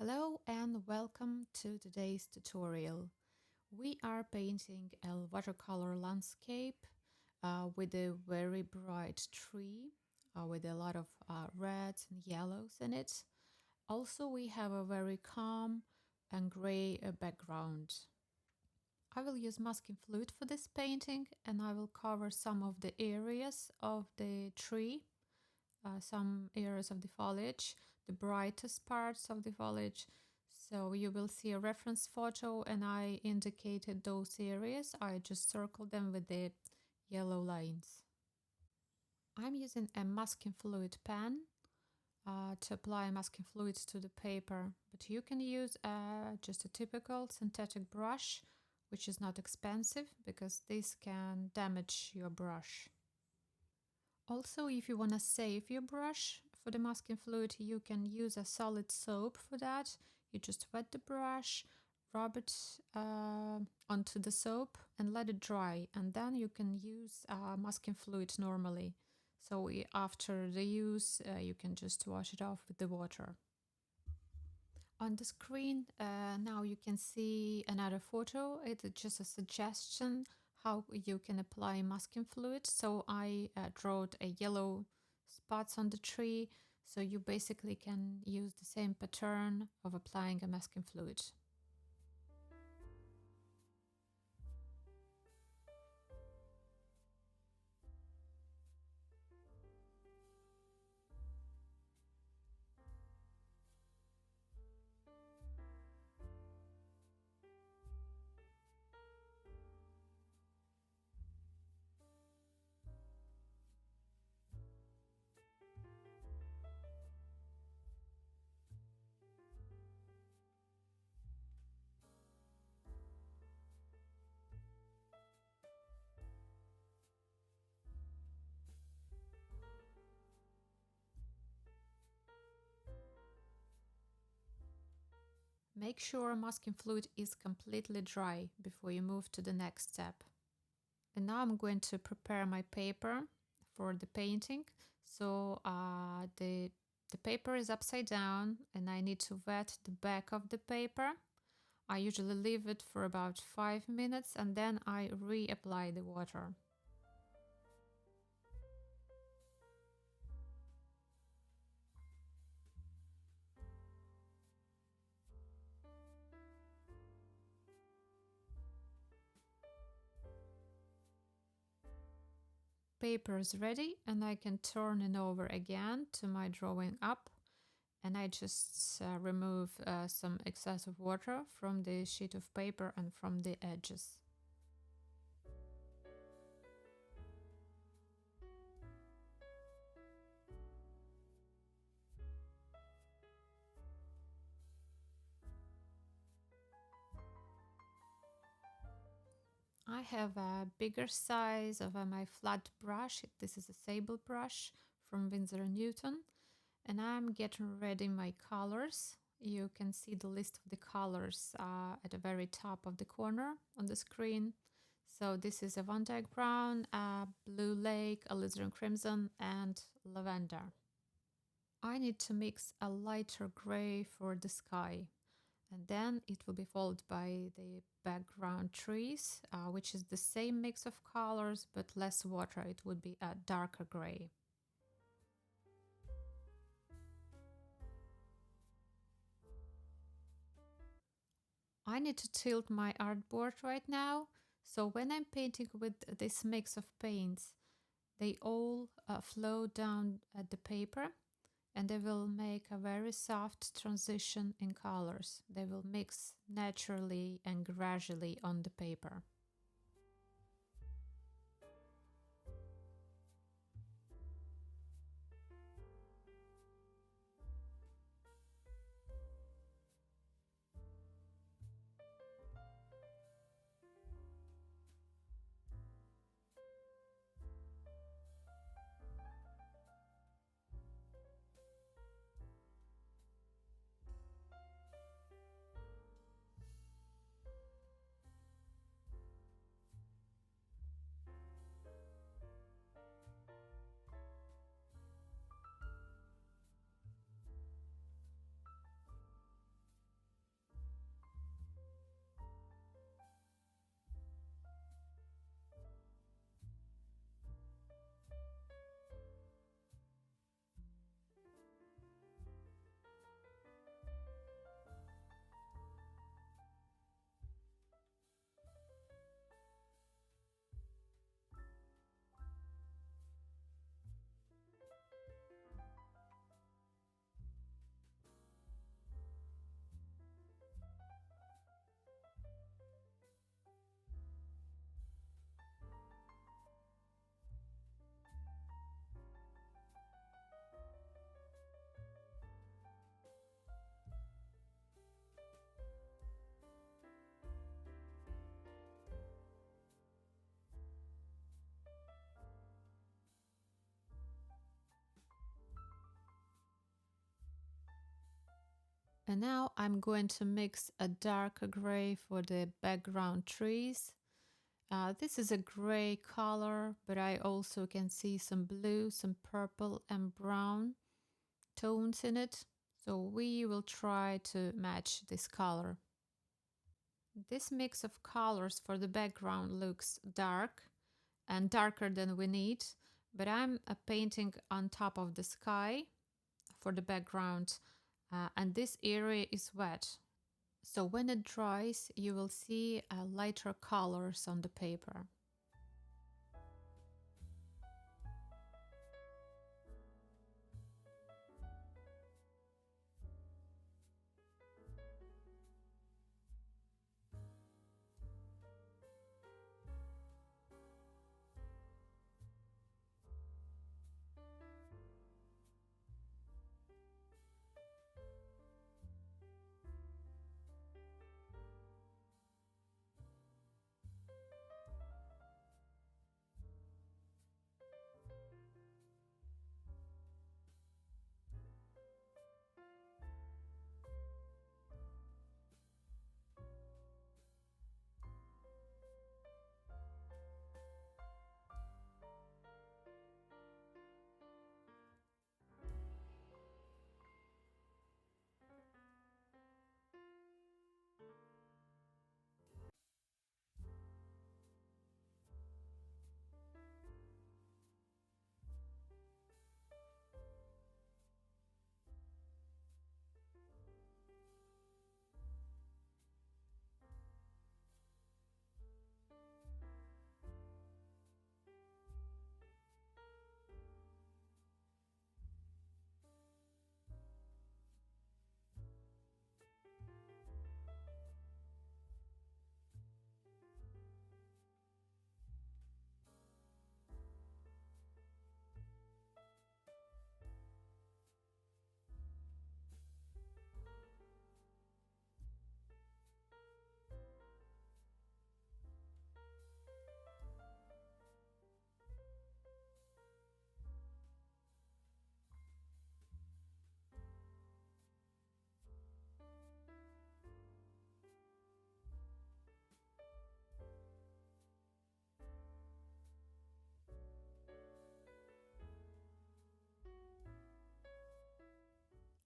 Hello and welcome to today's tutorial. We are painting a watercolor landscape with a very bright tree with a lot of reds and yellows in it. Also, we have a very calm and gray background. I will use masking fluid for this painting, and I will cover some of the areas of the tree, some areas of the foliage, the brightest parts of the foliage. So you will see a reference photo, and I indicated those areas. I just circled them with the yellow lines. I'm using a masking fluid pen to apply masking fluids to the paper, but you can use just a typical synthetic brush, which is not expensive because this can damage your brush. Also, if you want to save your brush for the masking fluid, you can use a solid soap for that. You just wet the brush, rub it onto the soap and let it dry, and then you can use masking fluid normally. So after the use, you can just wash it off with the water. On the screen now you can see another photo. It's just a suggestion how you can apply masking fluid. So I drawed a yellow spots on the tree. So you basically can use the same pattern of applying a masking fluid. Make sure masking fluid is completely dry before you move to the next step. And now I'm going to prepare my paper for the painting. So the paper is upside down and I need to wet the back of the paper. I usually leave it for about 5 minutes and then I reapply the water. Paper is ready and I can turn it over again to my drawing up, and I just remove some excessive water from the sheet of paper and from the edges. I have a bigger size of my flat brush. This is a sable brush from Winsor Newton, and I'm getting ready my colors. You can see the list of the colors at the very top of the corner on the screen. So this is a Vandyke brown, blue lake, alizarin crimson, and lavender. I need to mix a lighter gray for the sky, and then it will be followed by the background trees, which is the same mix of colors but less water. It would be a darker gray. I need to tilt my artboard right now, so when I'm painting with this mix of paints, they all flow down at the paper and they will make a very soft transition in colors. They will mix naturally and gradually on the paper. And now I'm going to mix a darker gray for the background trees. This is a gray color, but I also can see some blue, some purple and brown tones in it. So we will try to match this color. This mix of colors for the background looks dark and darker than we need, but I'm painting on top of the sky for the background, and this area is wet. So when it dries, you will see lighter colors on the paper.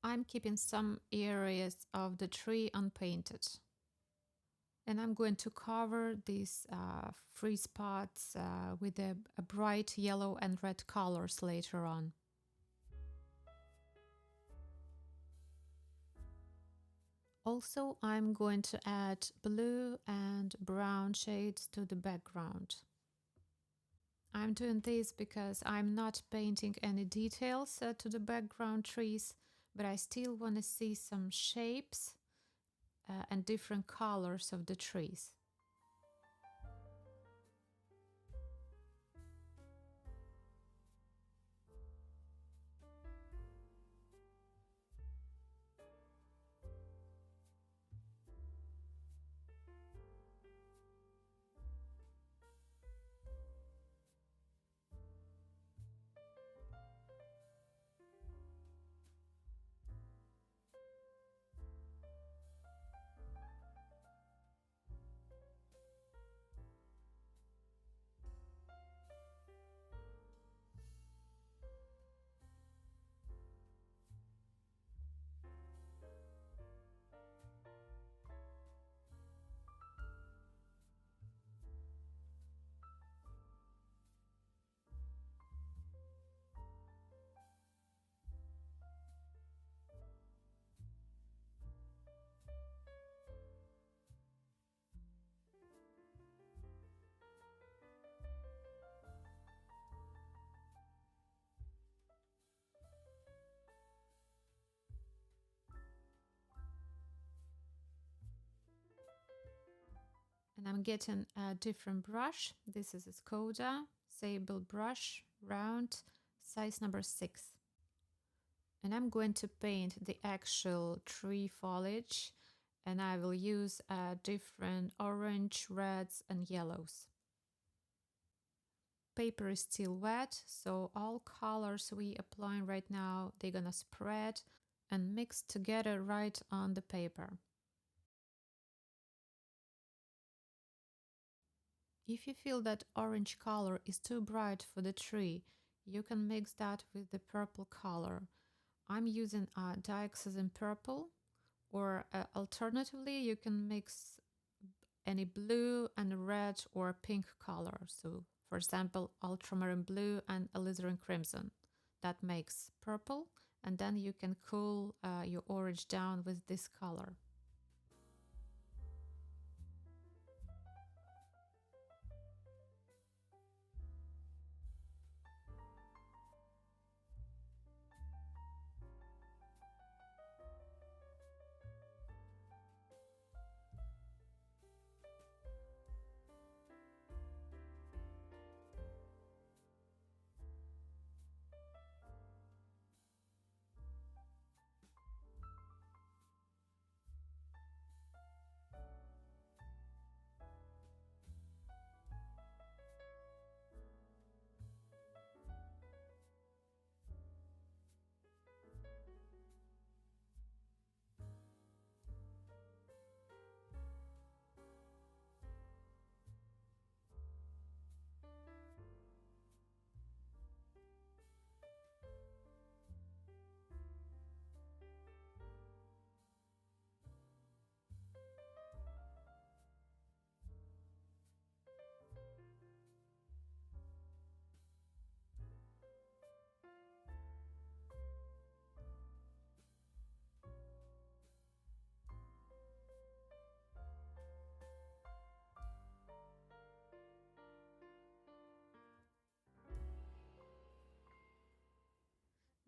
I'm keeping some areas of the tree unpainted. And I'm going to cover these free spots with a bright yellow and red colors later on. Also, I'm going to add blue and brown shades to the background. I'm doing this because I'm not painting any details to the background trees, but I still want to see some shapes and different colors of the trees. And I'm getting a different brush. This is Escoda sable brush, round, size number 6. And I'm going to paint the actual tree foliage, and I will use different orange, reds and yellows. Paper is still wet, so all colors we applying right now, they're gonna spread and mixed together right on the paper. If you feel that orange color is too bright for the tree, you can mix that with the purple color. I'm using dioxazine purple, or alternatively you can mix any blue and red or pink color. So for example, ultramarine blue and alizarin crimson. That makes purple, and then you can cool your orange down with this color.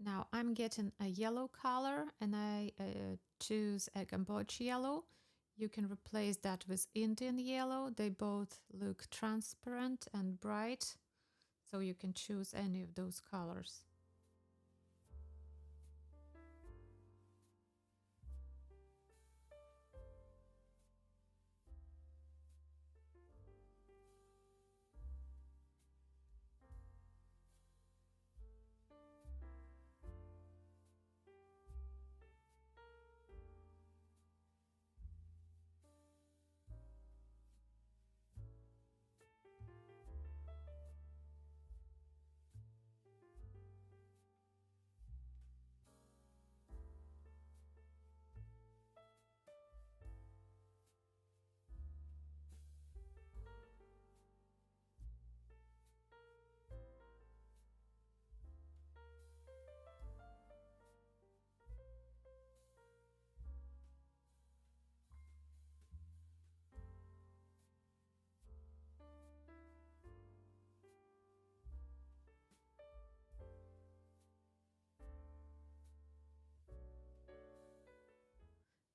Now I'm getting a yellow color, and I choose a Gamboge yellow. You can replace that with Indian yellow. They both look transparent and bright, so you can choose any of those colors.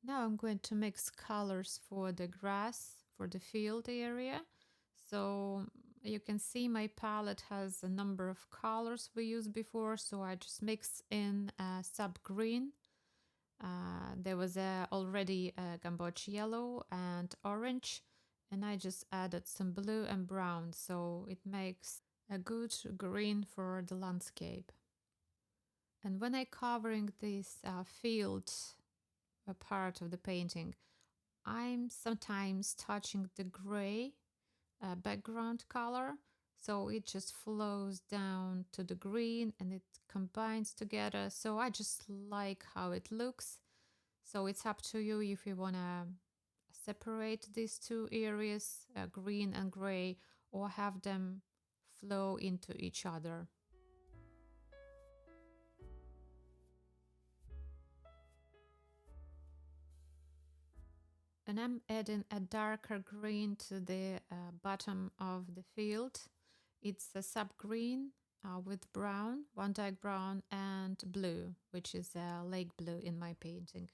Now I'm going to mix colors for the grass, for the field area. So you can see my palette has a number of colors we used before, so I just mix in sub green. There was already a Gamboge yellow and orange, and I just added some blue and brown, so it makes a good green for the landscape. And when I covering this field a part of the painting, I'm sometimes touching the gray background color, so it just flows down to the green and it combines together. So I just like how it looks. So it's up to you if you want to separate these two areas, green and gray, or have them flow into each other. And I'm adding a darker green to the bottom of the field. It's a sub green with brown, Vandyke brown, and blue, which is lake blue in my painting.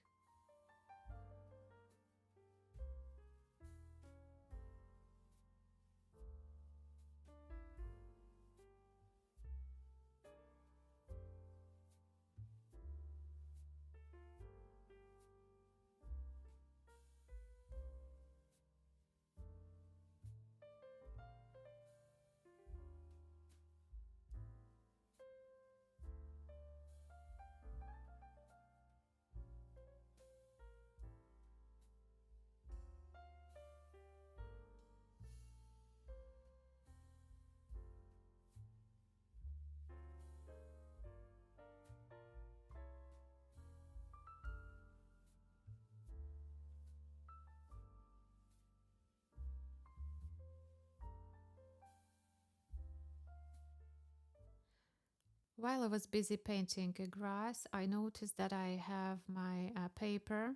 While I was busy painting grass, I noticed that I have my paper.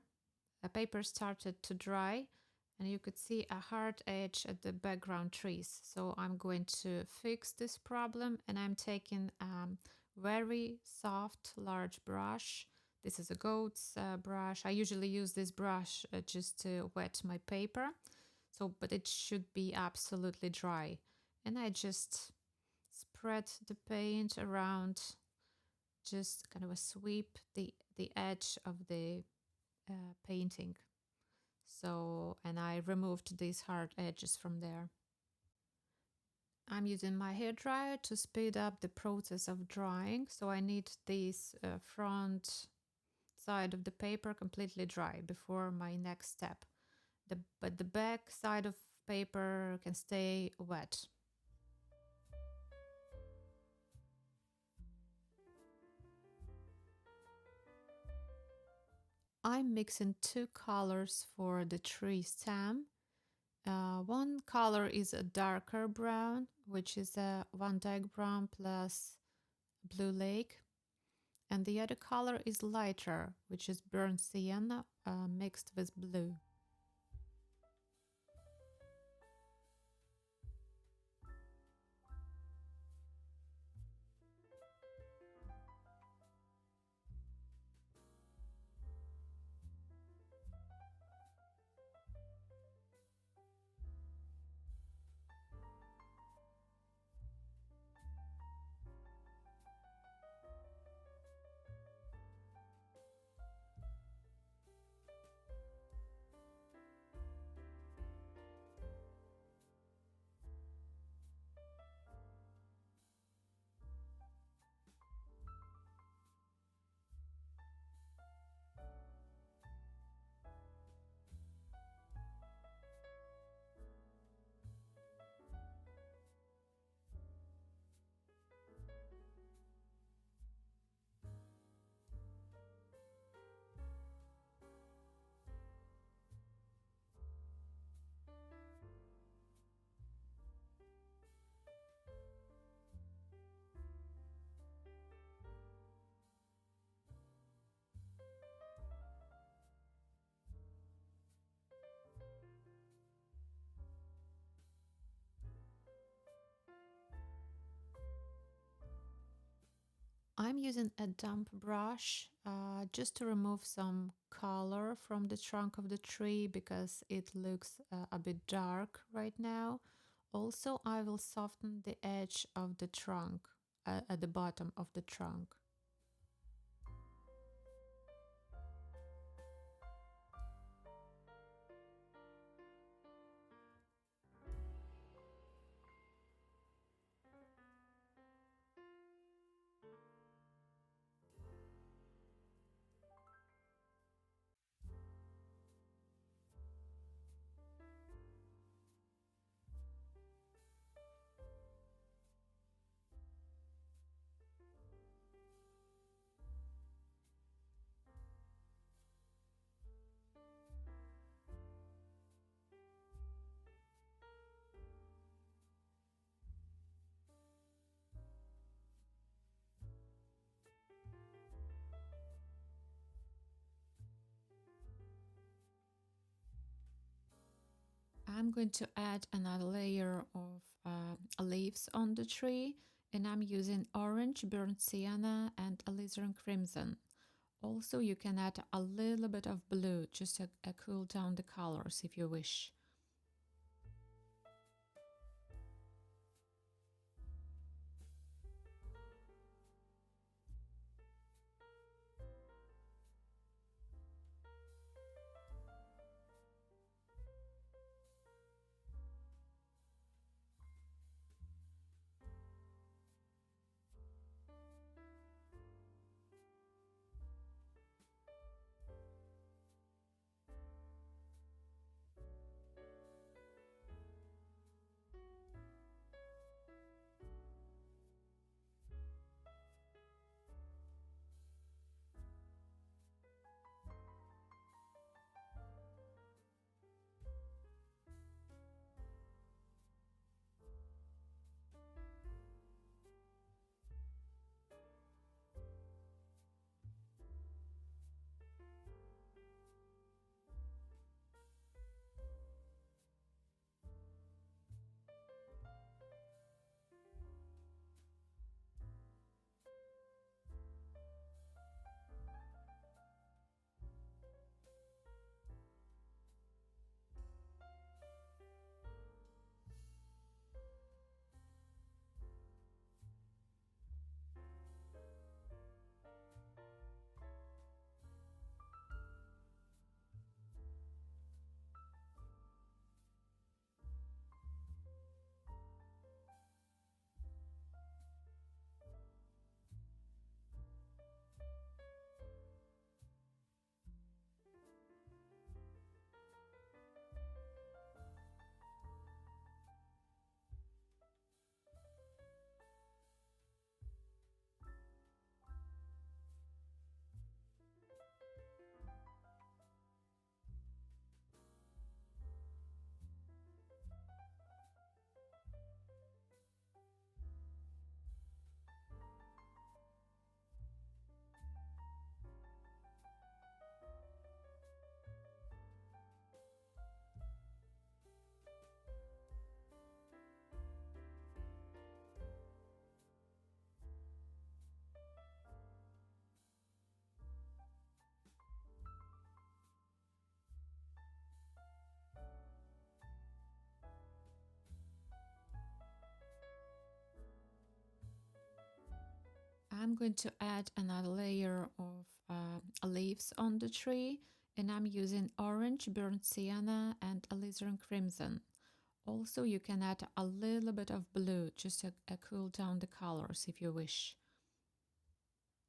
The paper started to dry, and you could see a hard edge at the background trees. So I'm going to fix this problem, and I'm taking a very soft, large brush. This is a goat's brush. I usually use this brush just to wet my paper. So, but it should be absolutely dry. And I just spread the paint around, just kind of a sweep the edge of the painting. So, and I removed these hard edges from there. I'm using my hairdryer to speed up the process of drying. So I need this front side of the paper completely dry before my next step. But the back side of paper can stay wet. I'm mixing two colors for the tree stem. One color is a darker brown, which is a Vandyke brown plus blue lake. And the other color is lighter, which is burnt sienna mixed with blue. I'm using a damp brush just to remove some color from the trunk of the tree because it looks a bit dark right now. Also, I will soften the edge of the trunk at the bottom of the trunk. I'm going to add another layer of leaves on the tree, and I'm using orange, burnt sienna, and alizarin crimson. Also, you can add a little bit of blue just to cool down the colors if you wish. going to add another layer of leaves on the tree, and I'm using orange, burnt sienna and alizarin crimson. Also, you can add a little bit of blue just to cool down the colors if you wish.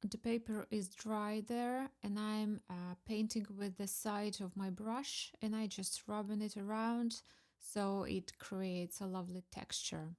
The paper is dry there, and I'm painting with the side of my brush, and I just rubbing it around so it creates a lovely texture.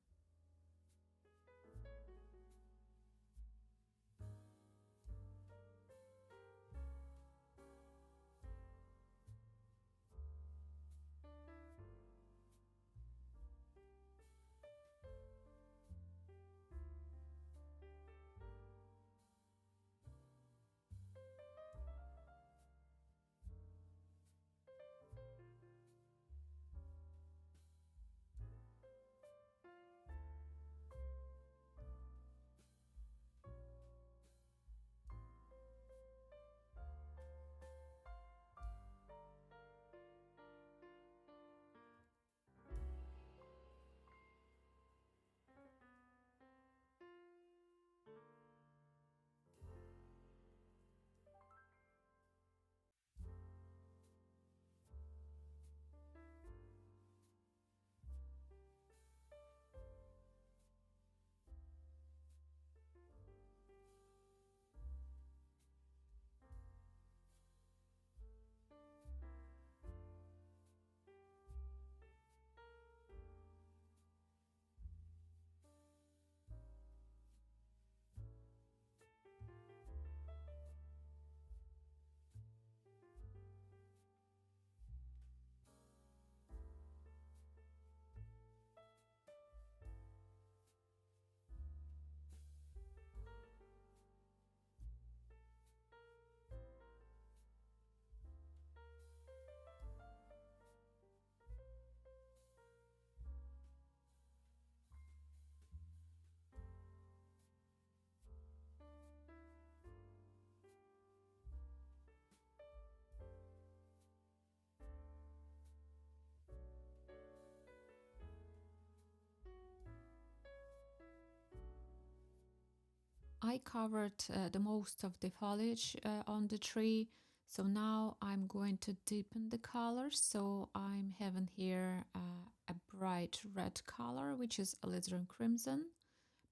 I covered the most of the foliage on the tree, so now I'm going to deepen the colors. So I'm having here a bright red color, which is alizarin crimson,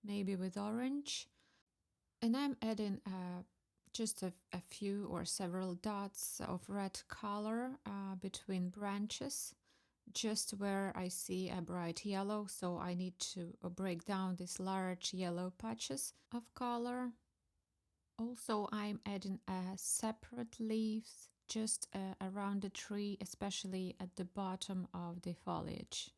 maybe with orange. And I'm adding just a few or several dots of red color between branches, just where I see a bright yellow, so I need to break down these large yellow patches of color. Also, I'm adding separate leaves just around the tree, especially at the bottom of the foliage.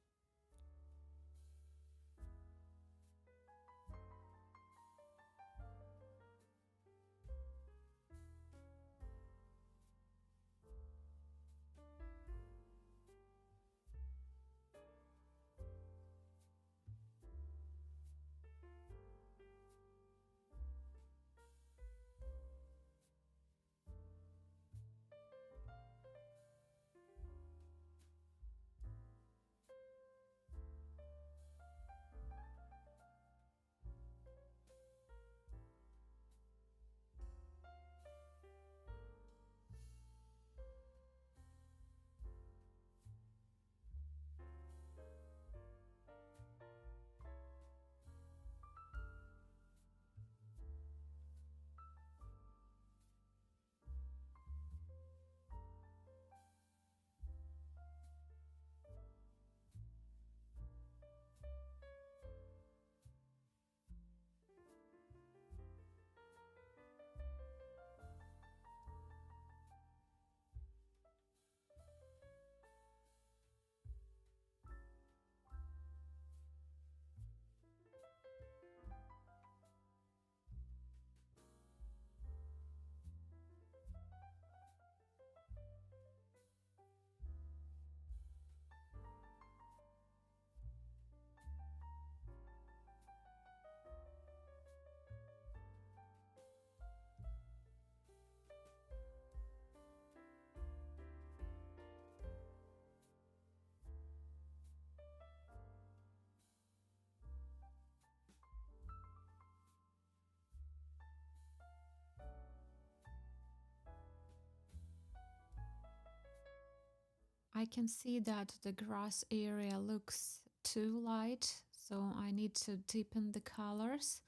I can see that the grass area looks too light, so I need to deepen the colors.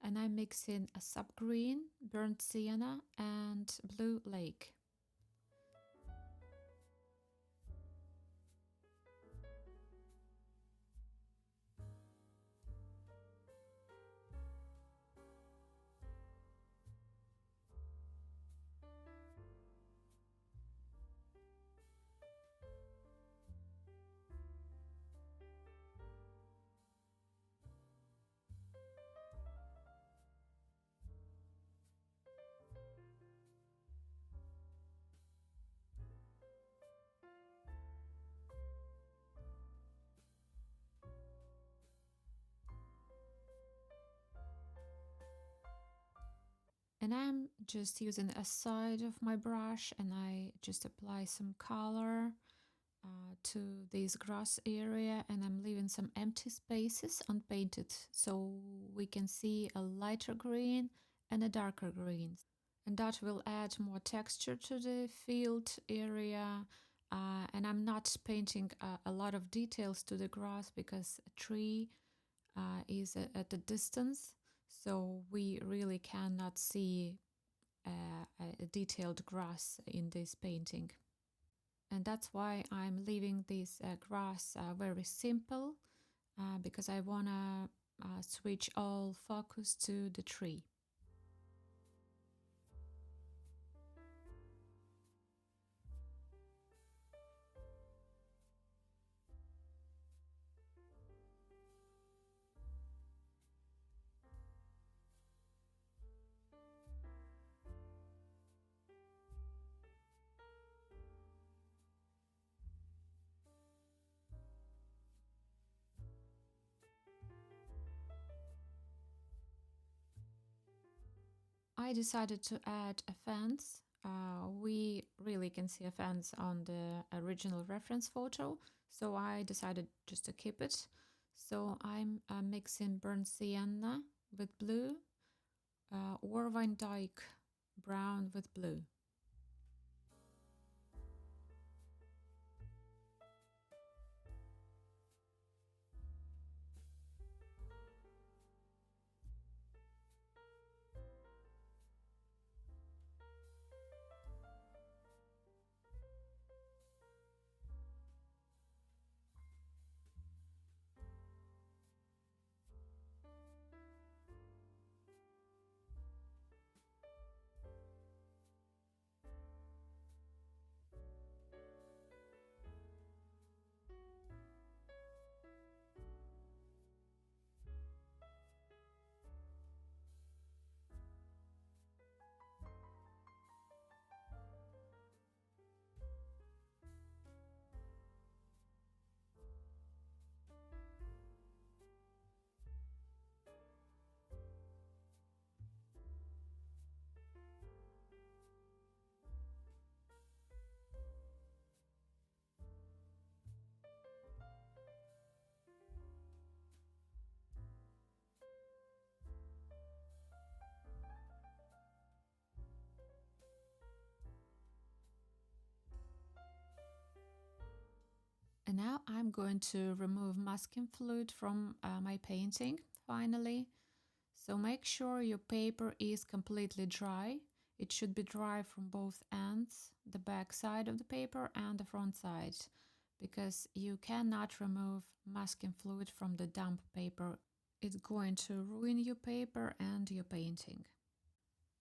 And I mix in a sub-green, burnt sienna, and blue lake. And I'm just using a side of my brush and I just apply some color to this grass area, and I'm leaving some empty spaces unpainted so we can see a lighter green and a darker green. And that will add more texture to the field area. And I'm not painting a lot of details to the grass because a tree is at a distance, so we really cannot see a detailed grass in this painting. And that's why I'm leaving this grass very simple, because I want to switch all focus to the tree. I decided to add a fence. We really can see a fence on the original reference photo, so I decided just to keep it. So I'm mixing burnt sienna with blue, or Vandyke brown with blue. And now I'm going to remove masking fluid from my painting, finally. So make sure your paper is completely dry. It should be dry from both ends, the back side of the paper and the front side, because you cannot remove masking fluid from the damp paper. It's going to ruin your paper and your painting.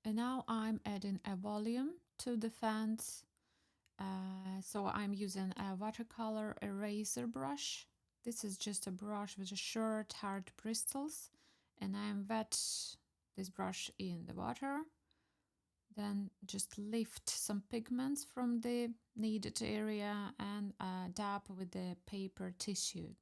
And now I'm adding a volume to the fence. So I'm using a watercolor eraser brush. This is just a brush with a short hard bristles, and I'm wet this brush in the water. Then just lift some pigments from the needed area and dab with the paper tissue.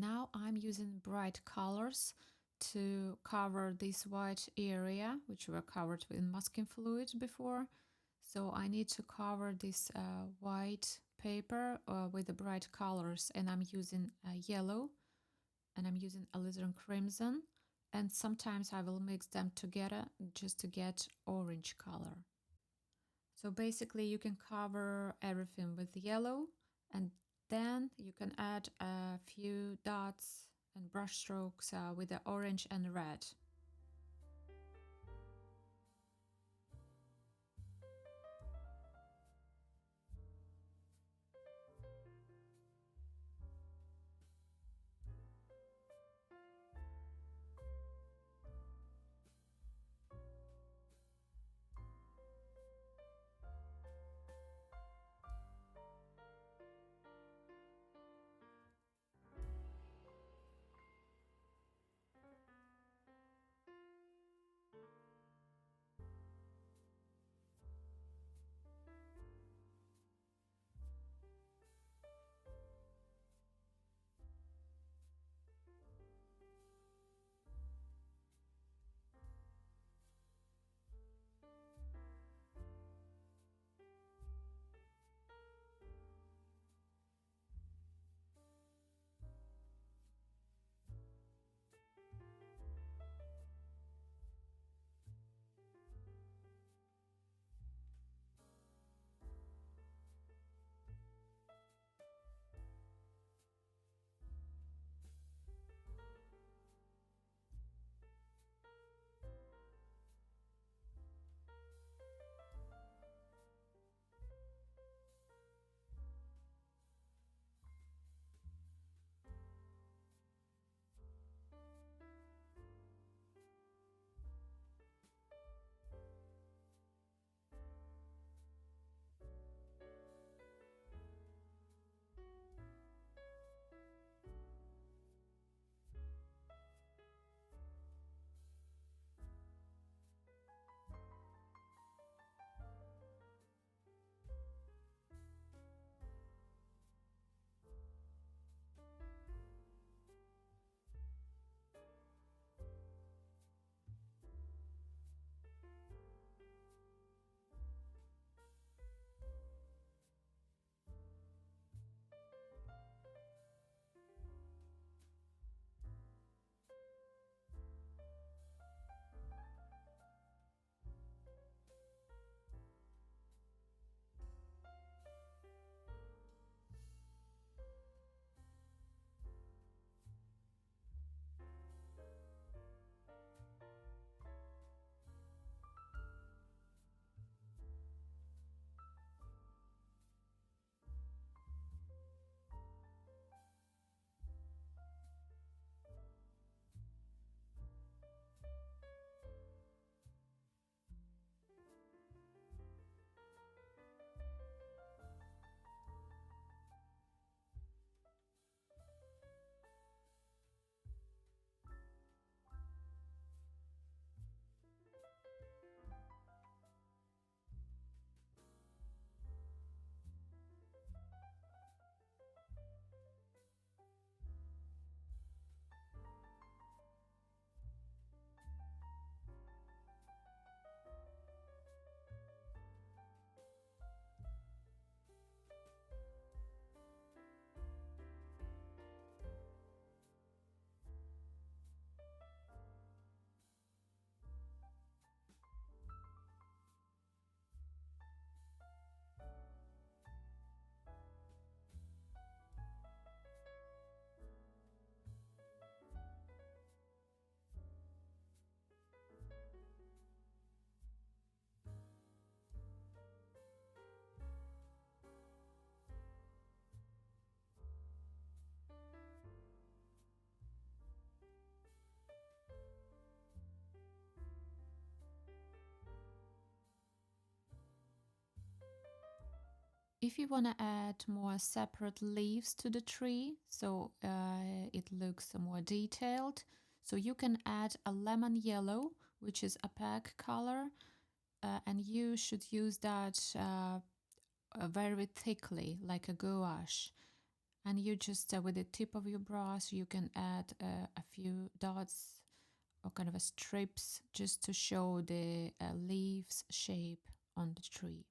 now I'm using bright colors to cover this white area, which were covered with masking fluid before. So I need to cover this white paper with the bright colors, and I'm using yellow, and I'm using alizarin crimson, and sometimes I will mix them together just to get orange color. So basically you can cover everything with yellow, and then you can add a few dots and brush strokes with the orange and red. If you want to add more separate leaves to the tree, so it looks more detailed, so you can add a lemon yellow, which is a pack color, and you should use that very thickly, like a gouache. And you just, with the tip of your brush, you can add a few dots or kind of a strips just to show the leaves shape on the tree.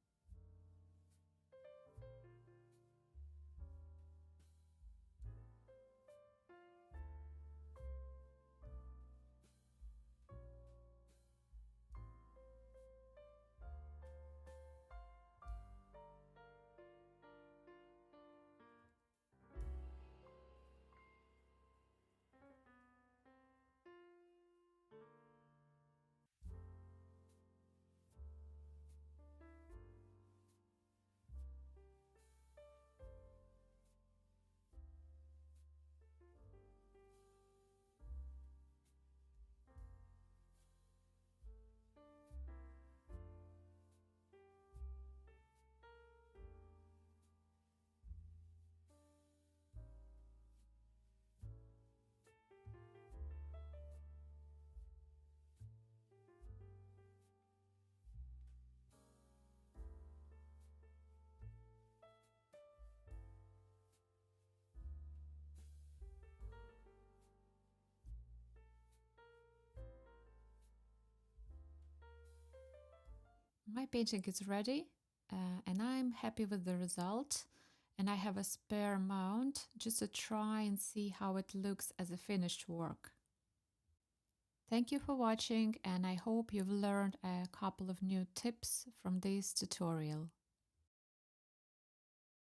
My painting is ready, and I'm happy with the result. And I have a spare mount just to try and see how it looks as a finished work. Thank you for watching, and I hope you've learned a couple of new tips from this tutorial.